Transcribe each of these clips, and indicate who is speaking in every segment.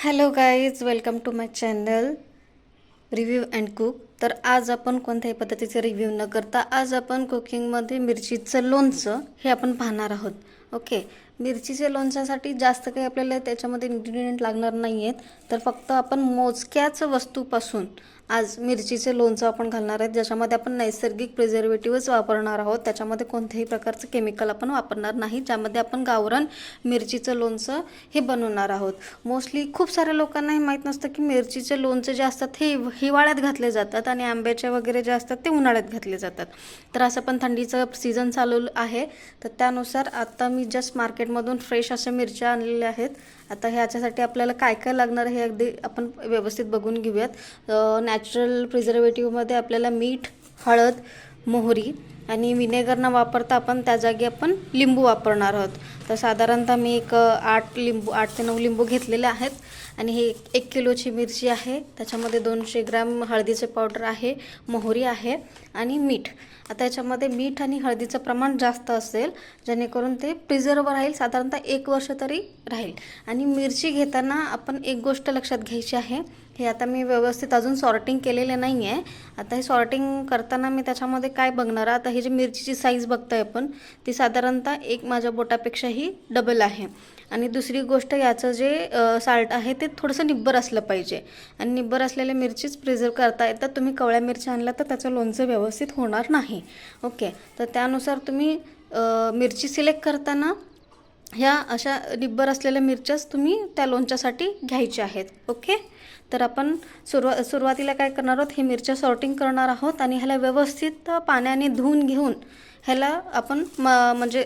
Speaker 1: Hello guys, welcome to my channel review and cook. तर आज आपण कोणत्याही पद्धतीचे रिव्ह्यू न करता आज आपण कुकिंगमध्ये मिरचीचं लोणचं हे आपण पाहणार आहोत. ओके, मिरचीच्या लोणच्यासाठी जास्त काही आपल्याला त्याच्यामध्ये इन्ग्रेडियंट लागणार नाही आहेत. तर फक्त आपण मोजक्याच वस्तूपासून आज मिरचीचे लोणचं आपण घालणार आहेत, ज्याच्यामध्ये आपण नैसर्गिक प्रिझर्वेटिव्हच वापरणार आहोत. त्याच्यामध्ये कोणत्याही प्रकारचं केमिकल आपण वापरणार नाही, ज्यामध्ये आपण गावरान मिरचीचं लोणचं हे बनवणार आहोत. मोस्टली खूप साऱ्या लोकांना हे माहीत नसतं की मिरचीचे लोणचे जे असतात हे हिवाळ्यात घातले जातात आणि आंब्याचे वगैरे जे असतात ते उन्हाळ्यात घातले जातात. तर असं पण थंडीचं सीझन चालू आहे, तर त्यानुसार आता मी जस्ट मार्केटमधून फ्रेश अशा मिरच्या आणलेल्या आहेत. आता ह्याच्यासाठी आपल्याला काय काय लागणार हे अगदी आपण व्यवस्थित बघून घेऊयात. नॅचरल प्रिझर्वेटिव्हमध्ये आपल्याला मीठ, हळद, मोहरी आणि विनेगर न वापरता आपण त्या जागी आपण लिंबू वापरणार आहोत. तर साधारणतः मी एक 8 ते 9 लिंबू घेतलेले आहेत आणि हे 1 किलोची मिरची आहे. त्याच्यामध्ये 200 ग्रॅम हळदीचे पावडर आहे, मोहरी आहे आणि मीठ. आता याच्यामध्ये मीठ आणि हळदीचं प्रमाण जास्त असेल, जेणेकरून ते प्रिझर्व राहील, साधारणतः 1 वर्ष तरी राहील. आणि मिरची घेताना आपण एक गोष्ट लक्षात घ्यायची आहे. हे आता मी व्यवस्थित अजून सॉर्टिंग केलेले नाही आहे. आता हे सॉर्टिंग करताना मी त्याच्यामध्ये काय बघणार, आता ही जी मिरचीची साईज बघताय आपण, ती साधारणतः एक माझ्या बोटापेक्षाही डबल आहे. आणि दुसरी गोष्ट, याचं जे साल्ट आहे ते थोडंसं निब्बर असलं पाहिजे. आणि निब्बर असलेल्या मिरचीच प्रिझर्व करता येतात. तुम्ही कवळ्या मिरच्या आणल्या तर त्याचं लोणचं व्यवस्थित होणार नाही. ओके, तर त्यानुसार तुम्ही मिरची सिलेक्ट करताना ह्या अशा निब्बर असलेल्या मिरच्याच तुम्ही त्या लोणच्यासाठी घ्यायच्या आहेत. ओके, तर आपण सुरुवातीला काय करणार आहोत, हे मिरच्या सॉर्टिंग करणार आहोत आणि ह्याला व्यवस्थित पाण्याने धुवून घेऊन ह्याला आपण म्हणजे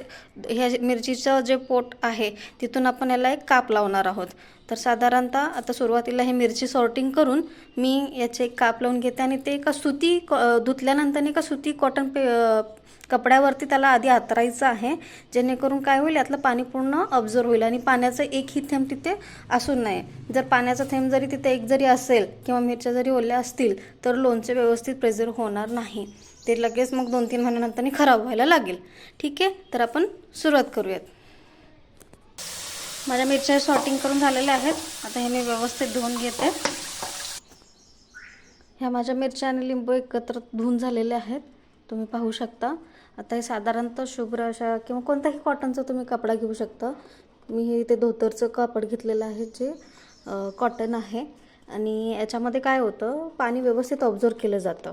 Speaker 1: ह्या मिरचीचं जे पोट आहे तिथून आपण याला एक काप लावणार आहोत. तर साधारणतः आता सुरुवातीला हे मिरची सॉर्टिंग करून मी याचे एक काप लावून घेते आणि ते एका सुती धुतल्यानंतर एका सुती कॉटन कपड्यावरती त्याला आधी आतरायचं आहे, जेणेकरून काय होईल, यातलं पाणी पूर्ण ऑब्झर्व होईल आणि पाण्याचं एकही थेंब तिथे असू नये. जर पाण्याचा थेंब जरी तिथे एक जरी असेल किंवा मिरच्या जरी ओल्या असतील तर लोणचे व्यवस्थित प्रिझर्व होणार नाही. ते लगेच मग 2-3 महिन्यानंतर खराब व्हायला लागेल. ठीक आहे, तर आपण सुरुवात करूयात. माझ्या मिरच्या सॉर्टिंग करून झालेल्या आहेत. आता हे मी व्यवस्थित धुवून घेते. ह्या माझ्या मिरच्या आणि लिंबू एकत्र धुवून झालेले आहेत, तुम्ही पाहू शकता. आता हे साधारणतः शुभ्र अशा किंवा कोणताही कॉटनचा तुम्ही कपडा घेऊ शकता. मी हे इथे धोतरचं कापड घेतलेलं आहे, जे कॉटन आहे. आणि याच्यामध्ये काय होतं, पाणी व्यवस्थित ऑब्झर्व केलं जातं.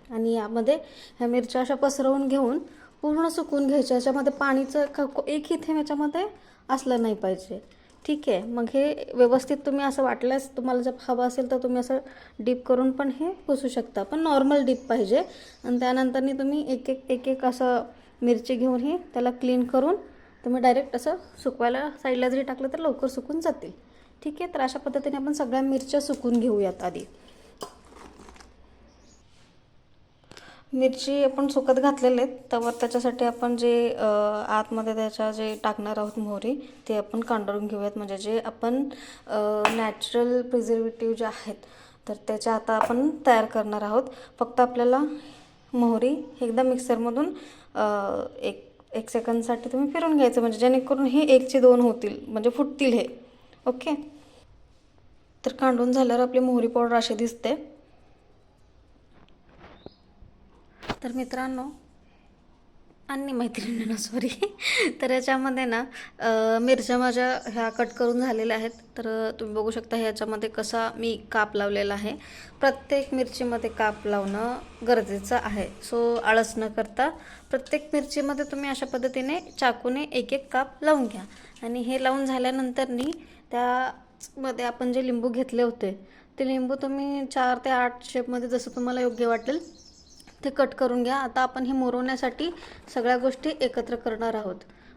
Speaker 1: आणि यामध्ये ह्या मिरच्या अशा पसरवून घेऊन पूर्ण सुकून घ्यायच्या. याच्यामध्ये पाणीचं एकही थेंब याच्यामध्ये असलं नाही पाहिजे. ठीक आहे, मग हे व्यवस्थित तुम्ही असं वाटल्यास तुम्हाला जर हवं असेल तर तुम्ही असं डीप करून पण हे पुसू शकता, पण नॉर्मल डीप पाहिजे. आणि त्यानंतरनी तुम्ही एक एक असं मिरची घेऊन हे त्याला क्लीन करून तुम्ही डायरेक्ट असं सुकवायला साईडला जरी टाकलं तर लवकर सुकून जातील. ठीक आहे, तर अशा पद्धतीने आपण सगळ्या मिरच्या सुकून घेऊयात. आधी मिरची आपण सुकत घातलेले आहेत, तर त्याच्यासाठी आपण जे आतमध्ये त्याच्या जे टाकणार आहोत मोहरी, ते आपण कांडून घेऊयात. म्हणजे जे आपण नॅचरल प्रिझर्वेटिव्ह जे आहेत तर त्याच्या आता आपण तयार करणार आहोत. फक्त आपल्याला मोहरी एकदा मिक्सरमधून एक सेकंदसाठी तुम्ही फिरून घ्यायचं, म्हणजे जेणेकरून हे 1चे 2 होतील, म्हणजे फुटतील हे. ओके, तर कांडून झाल्यावर आपली मोहरी पावडर अशी दिसते. तर मित्रांनो आणि मैत्रिणींनो, सॉरी, तर याच्यामध्ये ना मिरच्या माझ्या ह्या कट करून झालेल्या आहेत. तर तुम्ही बघू शकता ह्याच्यामध्ये कसा मी काप लावलेला आहे. प्रत्येक मिरचीमध्ये काप लावणं गरजेचं आहे. सो आळस न करता प्रत्येक मिरचीमध्ये तुम्ही अशा पद्धतीने चाकूने एक एक काप लावून घ्या. आणि हे लावून झाल्यानंतरनी त्यामध्ये आपण जे लिंबू घेतले होते ते लिंबू तुम्ही 4 ते 8 शेपमध्ये जसं तुम्हाला योग्य वाटेल ते कट करून घ्या. आता आपण हे मुरवण्यासाठी सगळ्या गोष्टी एकत्र करणार आहोत.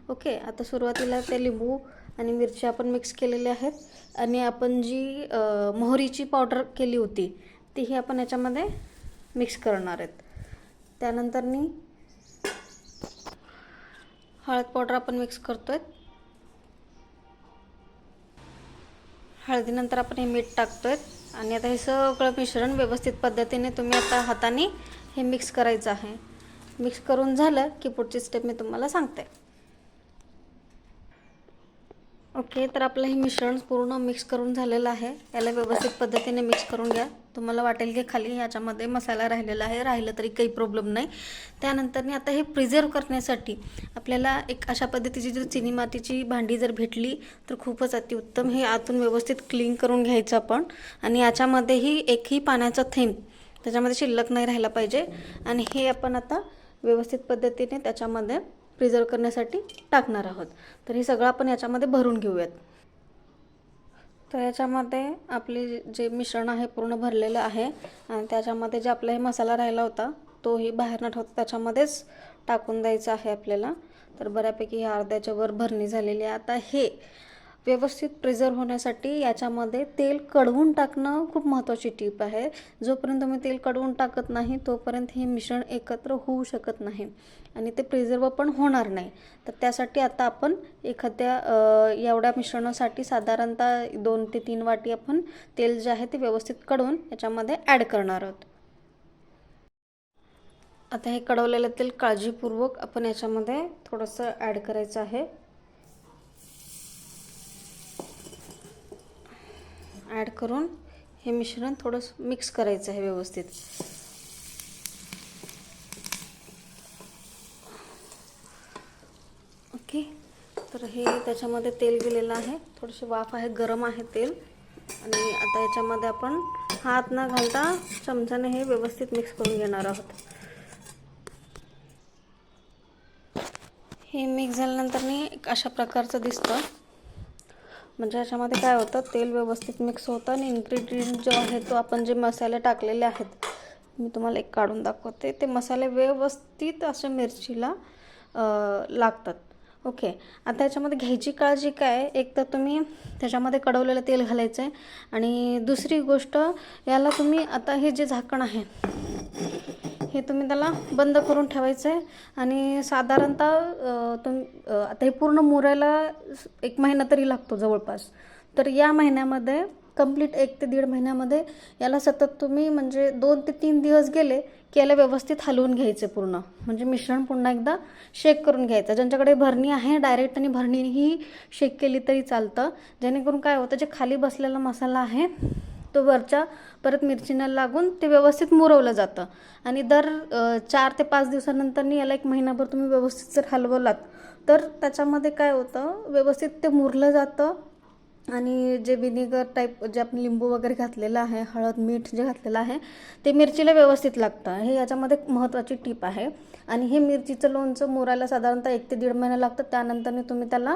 Speaker 1: ओके, आता सुरुवातीला ते लिंबू आणि मिरची आपण मिक्स केलेले आहेत आणि आपण जी मोहरीची पावडर केली होती तीही आपण याच्यामध्ये मिक्स करणार आहेत. त्यानंतरनी हळद पावडर आपण मिक्स करतोय. हळदीनंतर आपण हे मीठ टाकतोय आणि आता हे सगळं मिश्रण व्यवस्थित पद्धतीने तुम्ही आता हाताने हे मिक्स करायचं आहे. मिक्स करून झालं की पुढची स्टेप मी तुम्हाला सांगते. ओके, तर आपलं हे मिश्रण पूर्ण मिक्स करून झालेलं आहे. याला व्यवस्थित पद्धतीने मिक्स करून घ्या. तुम्हाला वाटेल की खाली याच्यामध्ये मसाला राहिलेला आहे, राहिलं तरी काही प्रॉब्लेम नाही. त्यानंतर आता हे प्रिझर्व करण्यासाठी आपल्याला एक अशा पद्धतीची जर चिनी मातीची भांडी जर भेटली तर खूपच अतिउत्तम. हे आतून व्यवस्थित क्लीन करून घ्यायचं आपण आणि याच्यामध्येही एकही पाण्याचा थेंब त्याच्यामध्ये शिल्लक नाही राहिला पाहिजे. आणि हे आपण आता व्यवस्थित पद्धतीने त्याच्यामध्ये प्रिझर्व करण्यासाठी टाकणार आहोत. तर हे सगळं आपण याच्यामध्ये भरून घेऊयात. तर याच्यामध्ये आपले जे मिश्रण आहे पूर्ण भरलेलं आहे आणि त्याच्यामध्ये जे आपला हे मसाला राहिला होता तोही बाहेर न ठेवता त्याच्यामध्येच टाकून द्यायचा आहे आपल्याला. तर बऱ्यापैकी हे अर्ध्याच्या वर भरणी झालेली आहे. आता हे व्यवस्थित प्रिझर्व होण्यासाठी याच्यामध्ये तेल कढवून टाकणं खूप महत्त्वाची टीप आहे. जोपर्यंत तुम्ही तेल कढवून टाकत नाही तोपर्यंत हे मिश्रण एकत्र होऊ शकत नाही आणि ते प्रिझर्व पण होणार नाही. तर त्यासाठी आता आपण एखाद्या एवढ्या मिश्रणासाठी साधारणतः 2 ते 3 वाटी आपण तेल जे आहे ते व्यवस्थित कढवून याच्यामध्ये ॲड करणार आहोत. आता हे कढवलेलं तेल काळजीपूर्वक आपण याच्यामध्ये थोडंसं ॲड करायचं आहे. ॲड करून हे मिश्रण थोडंसं मिक्स करायचं आहे व्यवस्थित. ओके, तर हे त्याच्यामध्ये तेल गेलेलं आहे, थोडीशी वाफ आहे, गरम आहे तेल. आणि आता याच्यामध्ये आपण हात न घालता चमच्याने हे व्यवस्थित मिक्स करून घेणार आहोत. हे मिक्स झाल्यानंतर एक अशा प्रकारचं दिसतं. म्हणजे याच्यामध्ये काय होतं, तेल व्यवस्थित मिक्स होतं आणि इन्ग्रेडियंट जो आहे तो आपण जे मसाले टाकलेले आहेत, मी तुम्हाला एक काढून दाखवते, ते मसाले व्यवस्थित अशा मिरचीला लागतात. ओके, आता याच्यामध्ये घ्यायची काळजी काय, एक तर तुम्ही त्याच्यामध्ये कढवलेलं तेल घालायचं आहे आणि दुसरी गोष्ट याला तुम्ही आता हे जे झाकण आहे हे तुम्ही त्याला बंद करून ठेवायचं आहे आणि साधारणतः आता हे पूर्ण मुरायला 1 महिना तरी लागतो जवळपास. तर या महिन्यामध्ये कंप्लीट 1 ते 1.5 महिन्यामध्ये याला सतत तुम्ही म्हणजे 2 ते 3 दिवस गेले की याला व्यवस्थित हलवून घ्यायचे पूर्ण. म्हणजे मिश्रण पुन्हा एकदा शेक करून घ्यायचं. ज्यांच्याकडे भरणी आहे डायरेक्ट त्यांनी भरणीही शेक केली तरी चालतं. जेणेकरून काय होतं, जे खाली बसलेला मसाला आहे तो वरच्या परत मिरचीला लागून ते व्यवस्थित मुरवलं जातं. आणि दर 4 ते 5 दिवसानंतर याला 1 महिनाभर तुम्ही व्यवस्थित जर हलवलात तर त्याच्यामध्ये काय होतं, व्यवस्थित ते मुरलं जातं. आणि जे विनेगर टाईप जे आपण लिंबू वगैरे घातलेलं आहे, हळद मीठ जे घातलेलं आहे ते मिरचीला व्यवस्थित लागतं. हे याच्यामध्ये महत्त्वाची टीप आहे. आणि हे मिरचीचं लोणचं मुरायला साधारणतः 1 ते 1.5 महिना लागतं. त्यानंतर तुम्ही त्याला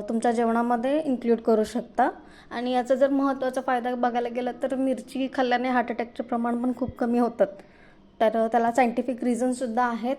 Speaker 1: तुमच्या जेवणामध्ये इन्क्लूड करू शकता. आणि याचा जर महत्त्वाचा फायदा बघायला गेला तर मिरची खाल्ल्याने हार्ट अटॅकचे प्रमाण पण खूप कमी होतात. तर त्याला सायंटिफिक रिझनसुद्धा आहेत.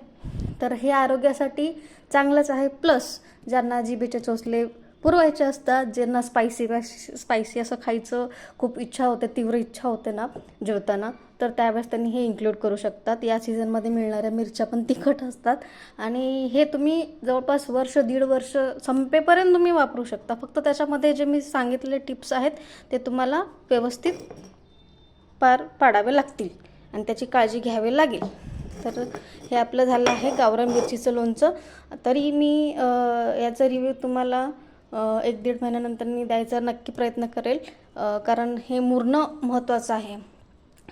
Speaker 1: तर हे आरोग्यासाठी चांगलंच आहे. प्लस ज्यांना जिभेचे चोचले पुरवायचे असतात, ज्यांना स्पायसी असं खायचं खूप इच्छा होते, तीव्र इच्छा होते ना जेवताना, तर त्यावेळेस त्यांनी हे इन्क्लूड करू शकतात. या सीझनमध्ये मिळणाऱ्या मिरच्या पण तिखट असतात आणि हे तुम्ही जवळपास वर्ष 1.5 वर्ष संपेपर्यंत तुम्ही वापरू शकता. फक्त त्याच्यामध्ये जे मी सांगितलेले टिप्स आहेत ते तुम्हाला व्यवस्थित पार पाडावे लागतील आणि त्याची काळजी घ्यावी लागेल. तर हे आपलं झालं आहे गावरान मिरचीचं लोणचं. तरी मी याचा रिव्ह्यू तुम्हाला 1-1.5 महिन्यानंतर मी द्यायचा नक्की प्रयत्न करेल. कारण हे मुरणं महत्त्वाचं आहे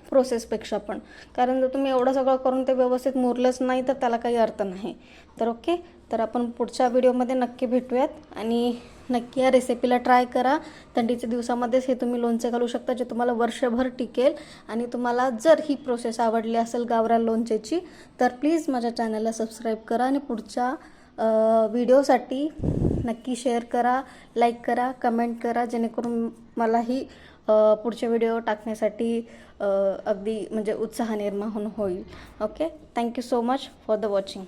Speaker 1: प्रोसेसपेक्षा पण. कारण जर तुम्ही एवढं सगळं करून ते व्यवस्थित मुरलंच नाही तर त्याला काही अर्थ नाही. तर ओके, तर आपण पुढच्या व्हिडिओमध्ये नक्की भेटूयात आणि नक्की या रेसिपीला ट्राय करा. थंडीच्या दिवसामध्येच हे तुम्ही लोणचे घालू शकता जे तुम्हाला वर्षभर टिकेल. आणि तुम्हाला जर ही प्रोसेस आवडली असेल गावरान लोणच्याची तर प्लीज माझ्या चॅनलला सबस्क्राईब करा आणि पुढच्या व्हिडिओसाठी नक्की शेअर करा, लाईक करा, कमेंट करा, जेणेकरून मलाही पुढचे व्हिडिओ टाकण्यासाठी अगदी म्हणजे उत्साह निर्माण होईल. Okay, thank you so much for the watching.